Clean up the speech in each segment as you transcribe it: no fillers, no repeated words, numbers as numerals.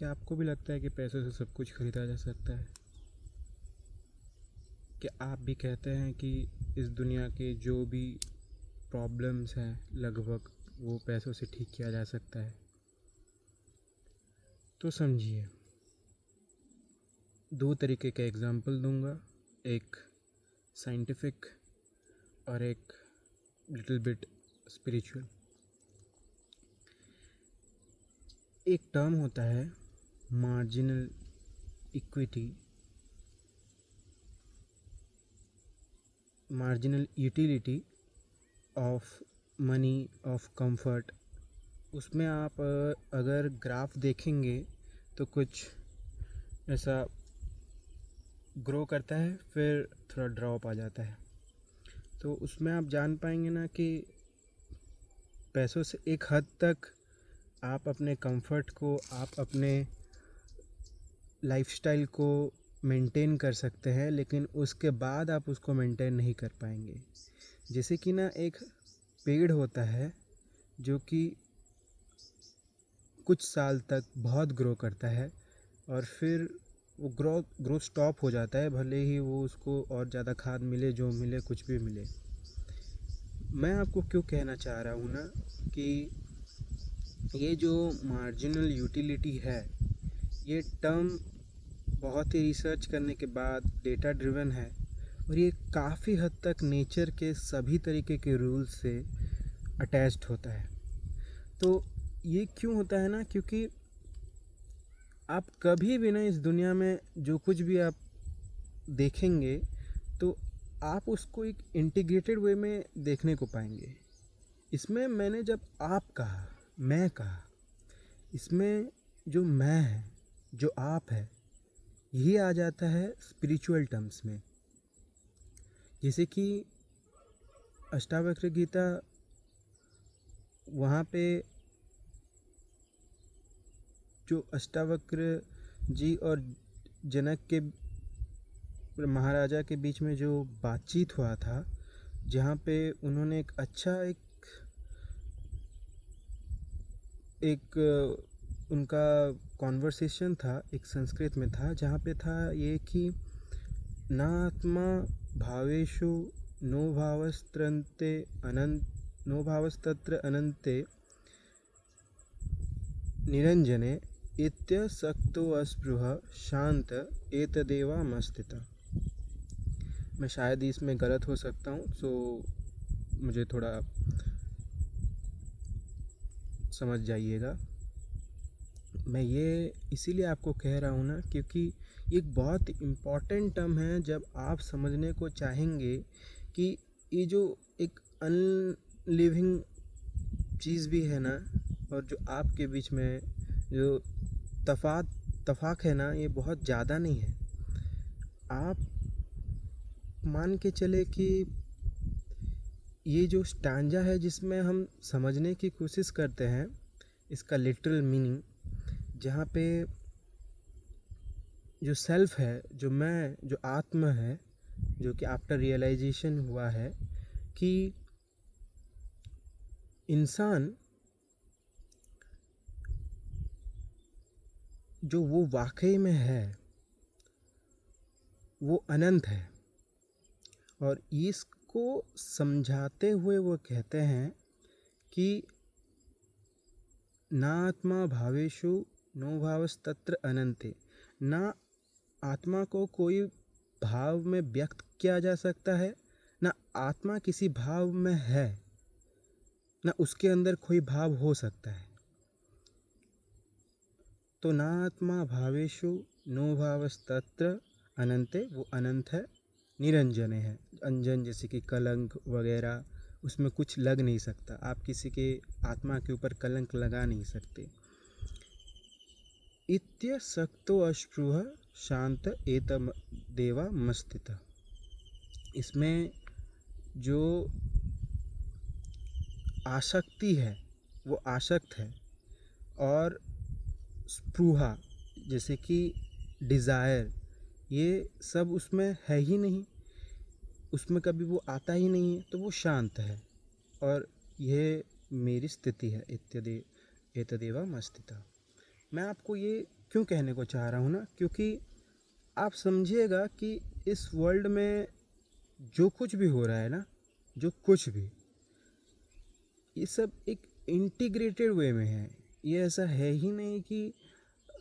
क्या आपको भी लगता है कि पैसों से सब कुछ खरीदा जा सकता है? क्या आप भी कहते हैं कि इस दुनिया के जो भी प्रॉब्लम्स हैं लगभग वो पैसों से ठीक किया जा सकता है? तो समझिए, दो तरीके का एग्जांपल दूंगा, एक साइंटिफिक और एक लिटिल बिट स्पिरिचुअल। एक टर्म होता है marginal equity, marginal utility of money, of comfort. उसमें आप अगर ग्राफ देखेंगे तो कुछ ऐसा ग्रो करता है, फिर थोड़ा ड्रॉप आ जाता है। तो उसमें आप जान पाएंगे ना कि पैसों से एक हद तक आप अपने कंफर्ट को, आप अपने लाइफस्टाइल को मेंटेन कर सकते हैं, लेकिन उसके बाद आप उसको मेंटेन नहीं कर पाएंगे। जैसे कि ना एक पेड़ होता है जो कि कुछ साल तक बहुत ग्रो करता है और फिर वो ग्रो स्टॉप हो जाता है, भले ही वो उसको और ज़्यादा खाद मिले, जो मिले, कुछ भी मिले। मैं आपको क्यों कहना चाह रहा हूँ ना कि ये जो मार्जिनल यूटिलिटी है, ये टर्म बहुत ही रिसर्च करने के बाद डेटा ड्रिवन है और ये काफ़ी हद तक नेचर के सभी तरीके के रूल्स से अटैच्ड होता है। तो ये क्यों होता है ना, क्योंकि आप कभी भी ना इस दुनिया में जो कुछ भी आप देखेंगे तो आप उसको एक इंटीग्रेटेड वे में देखने को पाएंगे। इसमें मैंने जब आप कहा, मैं कहा, इसमें जो मैं है, जो आप है, यही आ जाता है स्पिरिचुअल टर्म्स में। जैसे कि अष्टावक्र गीता, वहाँ पे जो अष्टावक्र जी और जनक के, महाराजा के बीच में जो बातचीत हुआ था, जहाँ पे उन्होंने एक अच्छा एक उनका कॉन्वर्सेशन था, एक संस्कृत में था, जहाँ पे था ये कि ना आत्मा भावेषु नो भावस्त्रन्ते अनंत नो भावस्तत्र अनंते निरंजने इत्यसक्तो अस्पृह शांत एतदेवा मस्तिता। मैं शायद इसमें गलत हो सकता हूँ, सो मुझे थोड़ा समझ जाइएगा। मैं ये इसीलिए आपको कह रहा हूँ ना क्योंकि ये एक बहुत इम्पॉर्टेंट टर्म है। जब आप समझने को चाहेंगे कि ये जो एक अनलिविंग चीज़ भी है ना, और जो आपके बीच में जो तफाक है ना, ये बहुत ज़्यादा नहीं है। आप मान के चले कि ये जो स्टैंजा है जिसमें हम समझने की कोशिश करते हैं इसका लिटरल मीनिंग, जहाँ पे जो सेल्फ है, जो मैं, जो आत्मा है, जो कि आफ्टर रियलाइजेशन हुआ है कि इंसान जो वो वाकई में है वो अनंत है। और इसको समझाते हुए वो कहते हैं कि ना आत्मा भावेषु नो भावस्तत्र अनंते, ना आत्मा को कोई भाव में व्यक्त किया जा सकता है, ना आत्मा किसी भाव में है, ना उसके अंदर कोई भाव हो सकता है। तो ना आत्मा भावेषु नो भावस्तत्र अनंते, वो अनंत है, निरंजन है, अंजन जैसे कि कलंक वगैरह, उसमें कुछ लग नहीं सकता। आप किसी के आत्मा के ऊपर कलंक लगा नहीं सकते। इत्य सक्तो अश्रुह शांत एतम देवा मस्तिता। इसमें जो आसक्ति है वो आसक्त है, और स्पृहा जैसे कि डिज़ायर, ये सब उसमें है ही नहीं, उसमें कभी वो आता ही नहीं है, तो वो शांत है। और यह मेरी स्थिति है, एतदेवा मस्तिता। मैं आपको ये क्यों कहने को चाह रहा हूँ ना, क्योंकि आप समझिएगा कि इस वर्ल्ड में जो कुछ भी हो रहा है ना, जो कुछ भी, ये सब एक इंटीग्रेटेड वे में है। ये ऐसा है ही नहीं कि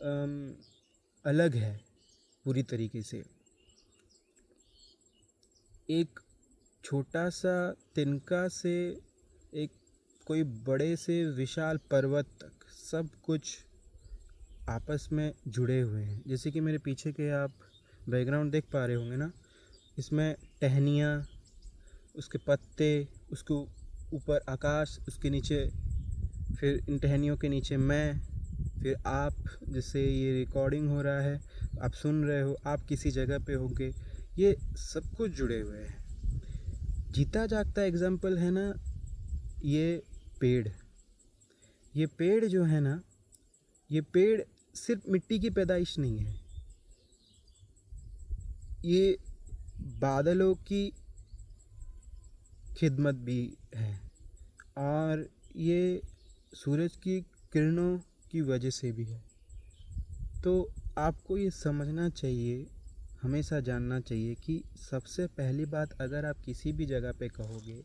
अम, अलग है पूरी तरीके से। एक छोटा सा तिनका से एक कोई बड़े से विशाल पर्वत तक सब कुछ आपस में जुड़े हुए हैं। जैसे कि मेरे पीछे के आप बैकग्राउंड देख पा रहे होंगे ना, इसमें टहनियाँ, उसके पत्ते, उसके ऊपर आकाश, उसके नीचे फिर इन टहनियों के नीचे मैं, फिर आप, जिससे ये रिकॉर्डिंग हो रहा है, आप सुन रहे हो, आप किसी जगह पे होंगे, ये सब कुछ जुड़े हुए हैं। जीता जागता एग्जाम्पल है ना ये पेड़। ये पेड़ जो है ना, ये पेड़ सिर्फ मिट्टी की पैदाइश नहीं है, ये बादलों की खिदमत भी है, और ये सूरज की किरणों की वजह से भी है। तो आपको ये समझना चाहिए, हमेशा जानना चाहिए कि सबसे पहली बात, अगर आप किसी भी जगह पे कहोगे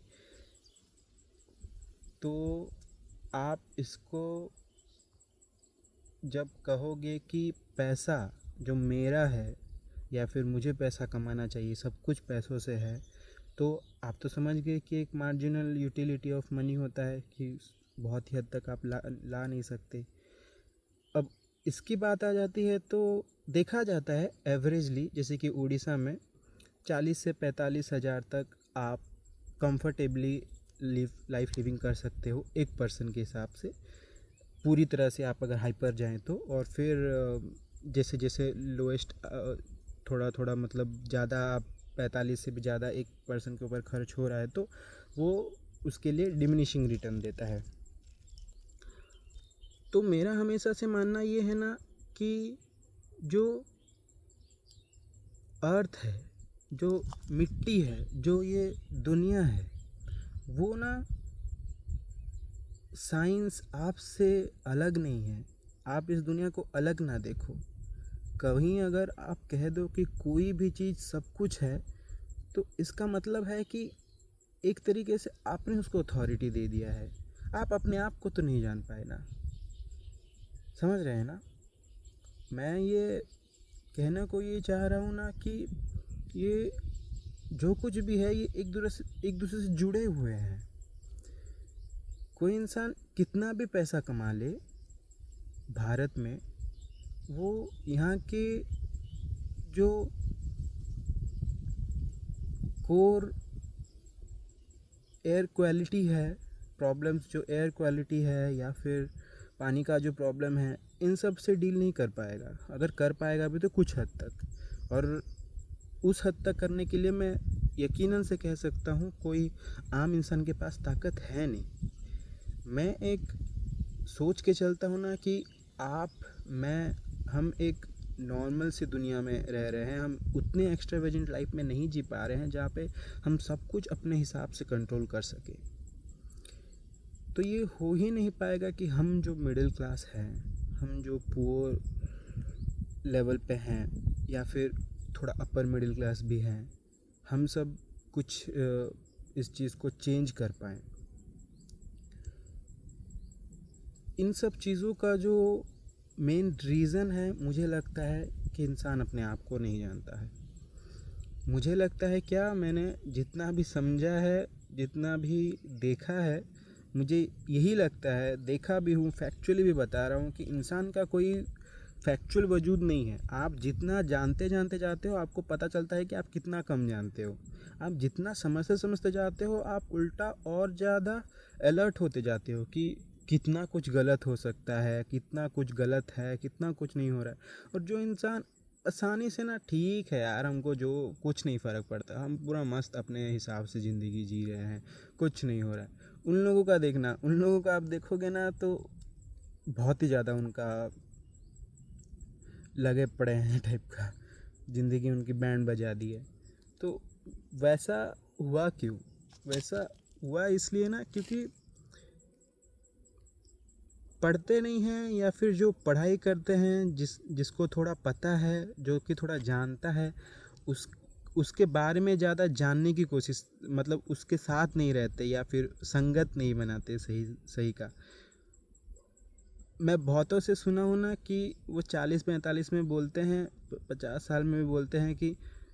तो आप इसको जब कहोगे कि पैसा जो मेरा है, या फिर मुझे पैसा कमाना चाहिए, सब कुछ पैसों से है, तो आप तो समझ गए कि एक मार्जिनल यूटिलिटी ऑफ मनी होता है कि बहुत ही हद तक आप ला नहीं सकते। अब इसकी बात आ जाती है तो देखा जाता है एवरेजली, जैसे कि उड़ीसा में 40 से 45 हज़ार तक आप कंफर्टेबली लाइफ लिविंग कर सकते हो एक पर्सन के हिसाब से, पूरी तरह से आप अगर हाइपर जाएं तो। और फिर जैसे जैसे लोएस्ट थोड़ा थोड़ा मतलब ज़्यादा, आप 45 से भी ज़्यादा एक पर्सन के ऊपर खर्च हो रहा है तो वो उसके लिए डिमिनिशिंग रिटर्न देता है। तो मेरा हमेशा से मानना ये है ना कि जो अर्थ है, जो मिट्टी है, जो ये दुनिया है, वो ना साइंस आपसे अलग नहीं है। आप इस दुनिया को अलग ना देखो। कहीं अगर आप कह दो कि कोई भी चीज़ सब कुछ है, तो इसका मतलब है कि एक तरीके से आपने उसको अथॉरिटी दे दिया है। आप अपने आप को तो नहीं जान पाए ना, समझ रहे हैं ना। मैं ये कहने को ये चाह रहा हूँ ना कि ये जो कुछ भी है, ये एक दूसरे से जुड़े हुए हैं। कोई इंसान कितना भी पैसा कमा ले भारत में, वो यहाँ के जो कोर एयर क्वालिटी है, प्रॉब्लम्स जो एयर क्वालिटी है, या फिर पानी का जो प्रॉब्लम है, इन सब से डील नहीं कर पाएगा। अगर कर पाएगा भी तो कुछ हद तक, और उस हद तक करने के लिए मैं यकीनन से कह सकता हूँ कोई आम इंसान के पास ताकत है नहीं। मैं एक सोच के चलता हूँ ना कि आप, मैं, हम एक नॉर्मल सी दुनिया में रह रहे हैं। हम उतने एक्स्ट्रावेजेंट लाइफ में नहीं जी पा रहे हैं जहाँ पे हम सब कुछ अपने हिसाब से कंट्रोल कर सके। तो ये हो ही नहीं पाएगा कि हम जो मिडिल क्लास हैं, हम जो पुअर लेवल पे हैं, या फिर थोड़ा अपर मिडिल क्लास भी हैं, हम सब कुछ इस चीज़ को चेंज कर पाएँ। इन सब चीज़ों का जो मेन रीज़न है, मुझे लगता है कि इंसान अपने आप को नहीं जानता है। मुझे लगता है, क्या, मैंने जितना भी समझा है, जितना भी देखा है, मुझे यही लगता है, देखा भी हूँ, फैक्चुअली भी बता रहा हूँ कि इंसान का कोई फैक्चुअल वजूद नहीं है। आप जितना जानते जानते जाते हो, आपको पता चलता है कि आप कितना कम जानते हो। आप जितना समझते समझते जाते हो, आप उल्टा और ज़्यादा अलर्ट होते जाते हो कि कितना कुछ गलत हो सकता है, कितना कुछ गलत है, कितना कुछ नहीं हो रहा है। और जो इंसान आसानी से ना, ठीक है यार, हमको जो कुछ नहीं फ़र्क पड़ता, हम पूरा मस्त अपने हिसाब से ज़िंदगी जी रहे हैं, कुछ नहीं हो रहा है, उन लोगों का देखना, उन लोगों का आप देखोगे ना तो बहुत ही ज़्यादा उनका लगे पड़े हैं टाइप का, ज़िंदगी उनकी बैंड बजा दी है। तो वैसा हुआ क्यों? वैसा हुआ इसलिए ना, क्योंकि पढ़ते नहीं हैं या फिर जो पढ़ाई करते हैं, जिसको थोड़ा पता है, जो कि थोड़ा जानता है, उस उसके बारे में ज़्यादा जानने की कोशिश, मतलब उसके साथ नहीं रहते या फिर संगत नहीं बनाते सही सही का। मैं बहुतों से सुना हूँ ना कि वो 40-45 में बोलते हैं, 50 साल में भी बोलते हैं कि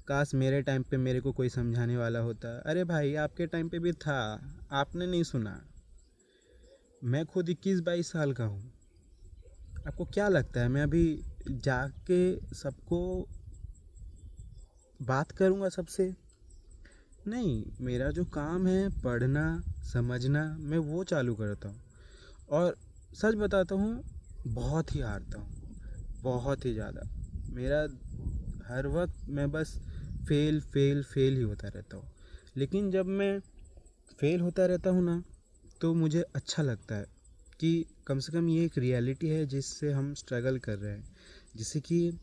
काश मेरे टाइम पे मेरे को कोई समझाने वाला होता। अरे भाई, आपके टाइम पे भी था, आपने नहीं सुना। मैं खुद 21-22 साल का हूँ। आपको क्या लगता है मैं अभी जाके सबको बात करूँगा सबसे? नहीं, मेरा जो काम है पढ़ना समझना, मैं वो चालू करता हूँ। और सच बताता हूँ, बहुत ही हारता हूँ, बहुत ही ज़्यादा। मेरा हर वक्त मैं बस फेल फेल फेल ही होता रहता हूँ। लेकिन जब मैं फेल होता रहता हूँ ना, तो मुझे अच्छा लगता है कि कम से कम ये एक रियलिटी है जिससे हम स्ट्रगल कर रहे हैं। जैसे कि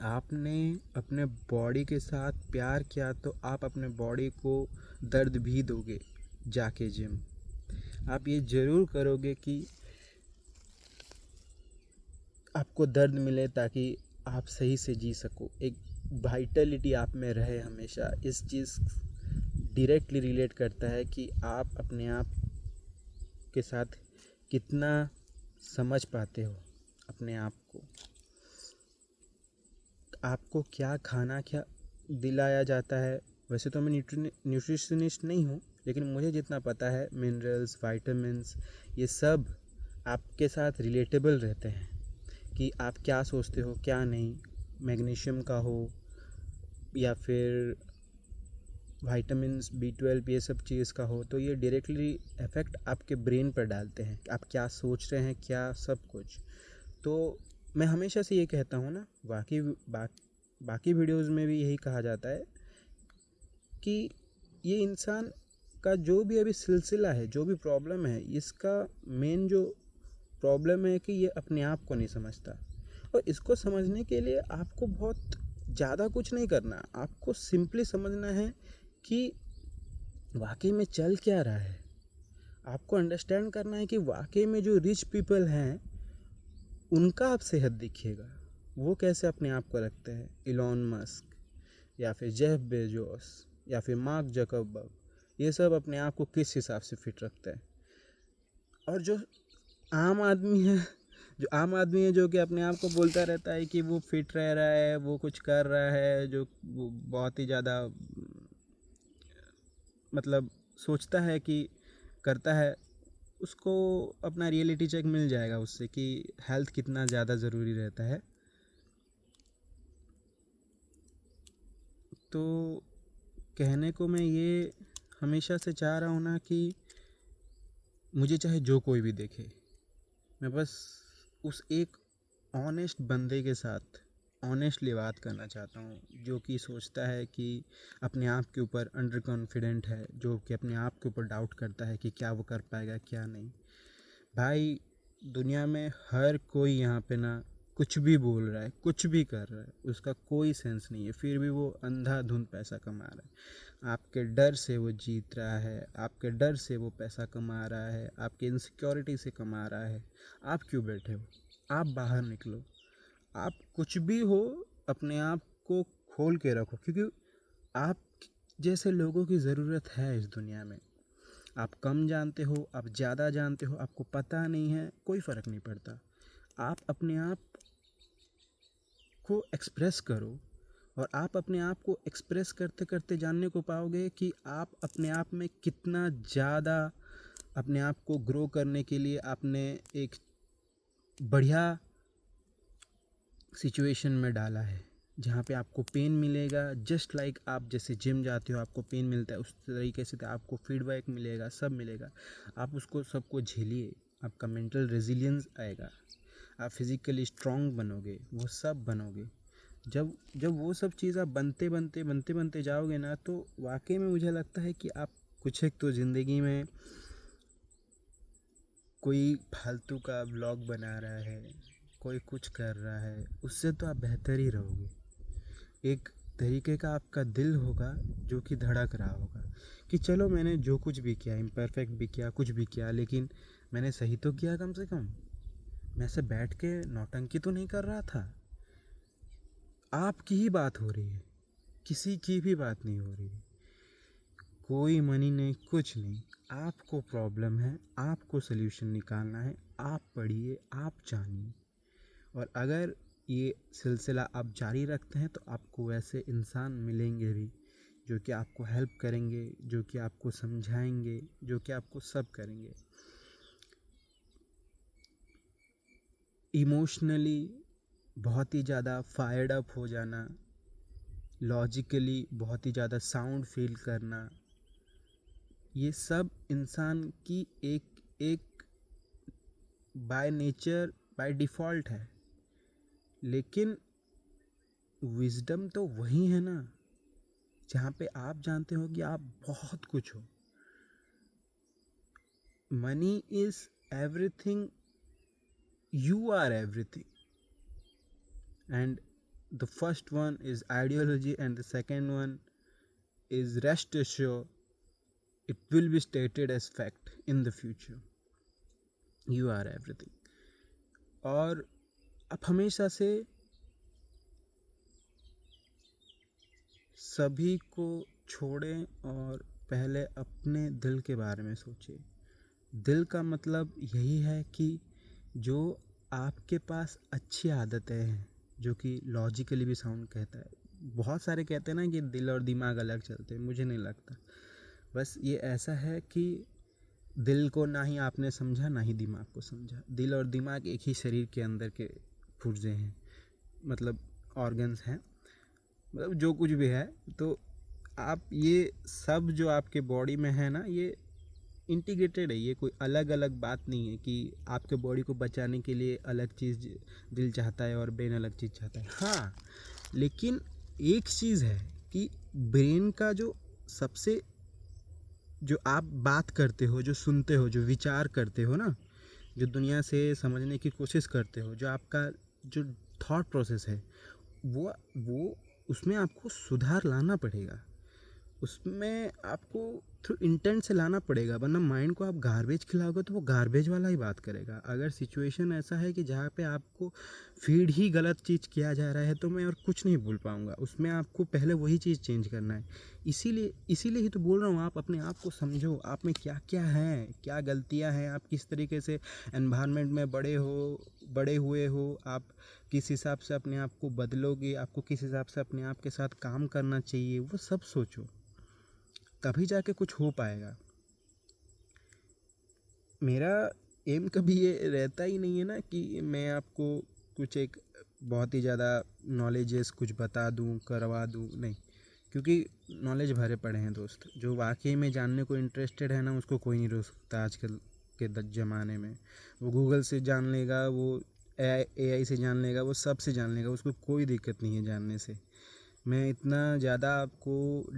आपने अपने बॉडी के साथ प्यार किया तो आप अपने बॉडी को दर्द भी दोगे। जाके जिम आप ये ज़रूर करोगे कि आपको दर्द मिले, ताकि आप सही से जी सको, एक वाइटलिटी आप में रहे हमेशा। इस चीज़ डायरेक्टली रिलेट करता है कि आप अपने आप के साथ कितना समझ पाते हो अपने आप को। आपको क्या खाना क्या दिलाया जाता है। वैसे तो मैं न्यूट्रिशनिस्ट नहीं हूँ, लेकिन मुझे जितना पता है मिनरल्स विटामिन्स ये सब आपके साथ रिलेटेबल रहते हैं कि आप क्या सोचते हो क्या नहीं। मैग्नीशियम का हो या फिर विटामिन्स B12 ये सब चीज़ का हो, तो ये डायरेक्टली इफ़ेक्ट आपके ब्रेन पर डालते हैं। आप क्या सोच रहे हैं क्या सब कुछ। तो मैं हमेशा से ये कहता हूँ ना, बाकी वीडियोज़ में भी यही कहा जाता है कि ये इंसान का जो भी अभी सिलसिला है, जो भी प्रॉब्लम है, इसका मेन जो प्रॉब्लम है कि ये अपने आप को नहीं समझता। और इसको समझने के लिए आपको बहुत ज़्यादा कुछ नहीं करना, आपको सिंपली समझना है कि वाकई में चल क्या रहा है। आपको अंडरस्टैंड करना है कि वाकई में जो रिच पीपल हैं उनका आप सेहत देखिएगा, वो कैसे अपने आप को रखते हैं। इलॉन मस्क या फिर जेफ बेजोस या फिर मार्क जकरबर्ग, ये सब अपने आप को किस हिसाब से फिट रखते हैं। और जो आम आदमी है जो कि अपने आप को बोलता रहता है कि वो फिट रह रहा है, वो कुछ कर रहा है, जो वो बहुत ही ज़्यादा मतलब सोचता है कि करता है, उसको अपना रियलिटी चेक मिल जाएगा उससे कि हेल्थ कितना ज़्यादा ज़रूरी रहता है। तो कहने को मैं ये हमेशा से चाह रहा हूँ ना कि मुझे चाहे जो कोई भी देखे, मैं बस उस एक ऑनेस्ट बंदे के साथ ऑनेस्टली बात करना चाहता हूँ, जो कि सोचता है कि अपने आप के ऊपर अंडर कॉन्फिडेंट है, जो कि अपने आप के ऊपर डाउट करता है कि क्या वो कर पाएगा क्या नहीं। भाई, दुनिया में हर कोई यहाँ पे ना कुछ भी बोल रहा है, कुछ भी कर रहा है, उसका कोई सेंस नहीं है, फिर भी वो अंधाधुंध पैसा कमा रहा है। आपके डर से वो जीत रहा है, आपके डर से वो पैसा कमा रहा है, आपके इनसिक्योरिटी से कमा रहा है। आप क्यों बैठे हो? आप बाहर निकलो। आप कुछ भी हो, अपने आप को खोल के रखो, क्योंकि आप जैसे लोगों की ज़रूरत है इस दुनिया में। आप कम जानते हो, आप ज़्यादा जानते हो, आपको पता नहीं है, कोई फ़र्क नहीं पड़ता। आप अपने आप को एक्सप्रेस करो, और आप अपने आप को एक्सप्रेस करते करते जानने को पाओगे कि आप अपने आप में कितना ज़्यादा अपने आप को ग्रो करने के लिए आपने एक बढ़िया सिचुएशन में डाला है, जहाँ पे आपको पेन मिलेगा। जस्ट लाइक आप जैसे जिम जाते हो आपको पेन मिलता है, उस तरीके से तो आपको फीडबैक मिलेगा, सब मिलेगा। आप उसको सबको झेलिए, आपका मेंटल रेजिलियंस आएगा, आप फिज़िकली स्ट्रांग बनोगे, वो सब बनोगे। जब जब वो सब चीज़ आप बनते जाओगे ना, तो वाकई में मुझे लगता है कि आप कुछ एक तो ज़िंदगी में कोई फालतू का व्लॉग बना रहा है, कोई कुछ कर रहा है, उससे तो आप बेहतर ही रहोगे। एक तरीके का आपका दिल होगा जो कि धड़क रहा होगा कि चलो मैंने जो कुछ भी किया, इम्परफेक्ट भी किया, कुछ भी किया, लेकिन मैंने सही तो किया कम से कम। मैं ऐसे बैठ के नौटंकी तो नहीं कर रहा था। आपकी ही बात हो रही है, किसी की भी बात नहीं हो रही है। कोई मनी नहीं, कुछ नहीं। आपको प्रॉब्लम है, आपको सल्यूशन निकालना है। आप पढ़िए, आप जानिए। और अगर ये सिलसिला आप जारी रखते हैं तो आपको वैसे इंसान मिलेंगे भी जो कि आपको हेल्प करेंगे, जो कि आपको समझाएंगे, जो कि आपको सब करेंगे। इमोशनली बहुत ही ज़्यादा फायर्ड अप हो जाना, लॉजिकली बहुत ही ज़्यादा साउंड फील करना, ये सब इंसान की एक एक बाय नेचर, बाय डिफ़ॉल्ट है। लेकिन विजडम तो वही है ना जहाँ पे आप जानते हो कि आप बहुत कुछ हो। Money is everything, you are everything. And the first one is ideology and the second one is rest assured it will be stated as fact in the future, you are everything। और आप हमेशा से सभी को छोड़ें और पहले अपने दिल के बारे में सोचें। दिल का मतलब यही है कि जो आपके पास अच्छी आदतें हैं, जो कि लॉजिकली भी साउंड कहता है। बहुत सारे कहते हैं ना कि दिल और दिमाग अलग चलते हैं, मुझे नहीं लगता। बस ये ऐसा है कि दिल को ना ही आपने समझा, ना ही दिमाग को समझा। दिल और दिमाग एक ही शरीर के अंदर के पुर्जे हैं, मतलब ऑर्गन्स हैं, मतलब जो कुछ भी है। तो आप ये सब जो आपके बॉडी में है ना, ये इंटीग्रेटेड है। ये कोई अलग अलग बात नहीं है कि आपके बॉडी को बचाने के लिए अलग चीज़ दिल चाहता है और ब्रेन अलग चीज़ चाहता है। हाँ, लेकिन एक चीज़ है कि ब्रेन का जो सबसे, जो आप बात करते हो, जो सुनते हो, जो विचार करते हो ना, जो दुनिया से समझने की कोशिश करते हो, जो आपका जो थॉट प्रोसेस है, वो उसमें आपको सुधार लाना पड़ेगा। उसमें आपको थ्रू इंटेंट से लाना पड़ेगा, वरना माइंड को आप गार्बेज खिलाओगे तो वो गार्बेज वाला ही बात करेगा। अगर सिचुएशन ऐसा है कि जहाँ पे आपको फीड ही गलत चीज़ किया जा रहा है तो मैं और कुछ नहीं बोल पाऊँगा। उसमें आपको पहले वही चीज़ चेंज करना है। इसीलिए ही तो बोल रहा हूँ, आप अपने आप को समझो, आप में क्या क्या है, क्या गलतियाँ हैं, आप किस तरीके से एनवायरनमेंट में बड़े हुए हो, आप किस हिसाब से अपने आप को बदलोगे, आपको किस हिसाब से अपने आप के साथ काम करना चाहिए, वो सब सोचो, तभी जाके कुछ हो पाएगा। मेरा एम कभी ये रहता ही नहीं है ना कि मैं आपको कुछ एक बहुत ही ज़्यादा नॉलेजेस कुछ बता दूं, करवा दूं, नहीं। क्योंकि नॉलेज भरे पड़े हैं दोस्त। जो वाकई में जानने को इंटरेस्टेड है ना, उसको कोई नहीं रोक सकता आजकल के ज़माने में। वो गूगल से जान लेगा, वो एआई से जान लेगा, वो सब से जान लेगा, उसको कोई दिक्कत नहीं है जानने से। मैं इतना ज़्यादा आपको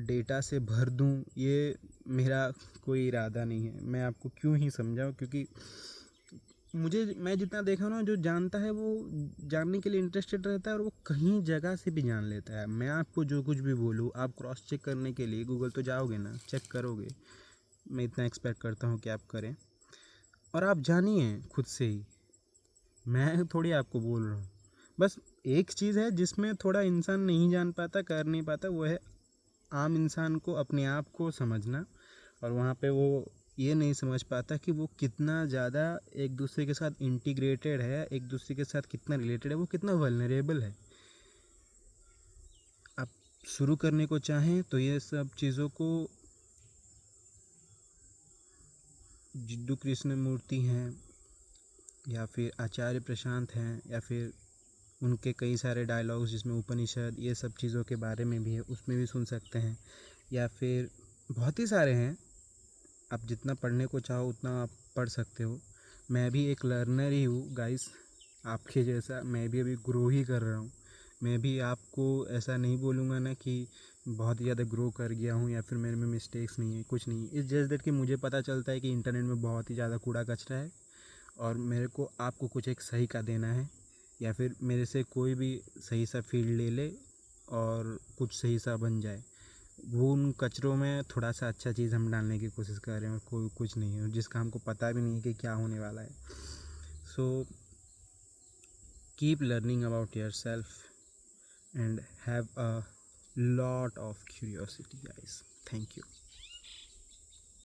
डेटा से भर दूं, ये मेरा कोई इरादा नहीं है। मैं आपको क्यों ही समझाऊं, क्योंकि मैं जितना देखा ना, जो जानता है वो जानने के लिए इंटरेस्टेड रहता है और वो कहीं जगह से भी जान लेता है। मैं आपको जो कुछ भी बोलूँ, आप क्रॉस चेक करने के लिए गूगल तो जाओगे ना, चेक करोगे। मैं इतना एक्सपेक्ट करता हूँ कि आप करें और आप जानिए खुद से ही। मैं थोड़ी आपको बोल रहा हूँ। बस एक चीज़ है जिसमें थोड़ा इंसान नहीं जान पाता, कर नहीं पाता, वो है आम इंसान को अपने आप को समझना। और वहाँ पे वो ये नहीं समझ पाता कि वो कितना ज़्यादा एक दूसरे के साथ इंटीग्रेटेड है, एक दूसरे के साथ कितना रिलेटेड है, वो कितना वल्नरेबल है। आप शुरू करने को चाहें तो ये सब चीज़ों को जिड्डू कृष्णमूर्ति हैं, या फिर आचार्य प्रशांत हैं, या फिर उनके कई सारे डायलॉग्स जिसमें उपनिषद, ये सब चीज़ों के बारे में भी है, उसमें भी सुन सकते हैं। या फिर बहुत ही सारे हैं, आप जितना पढ़ने को चाहो उतना आप पढ़ सकते हो। मैं भी एक लर्नर ही हूँ गाइस, आपके जैसा मैं भी अभी ग्रो ही कर रहा हूँ। मैं भी आपको ऐसा नहीं बोलूँगा ना कि बहुत ज़्यादा ग्रो कर गया हूँ या फिर मेरे में मिस्टेक्स नहीं है, कुछ नहीं। इस जस्ट दैट कि मुझे पता चलता है कि इंटरनेट में बहुत ही ज़्यादा कूड़ा कचरा है और मेरे को आपको कुछ एक सही का देना है, या फिर मेरे से कोई भी सही सा फील्ड ले ले और कुछ सही सा बन जाए। वो उन कचरों में थोड़ा सा अच्छा चीज़ हम डालने की कोशिश कर रहे हैं और कोई कुछ नहीं है जिसका हमको पता भी नहीं है कि क्या होने वाला है. So keep learning about your self and have a lot of curiosity, guys. Thank you.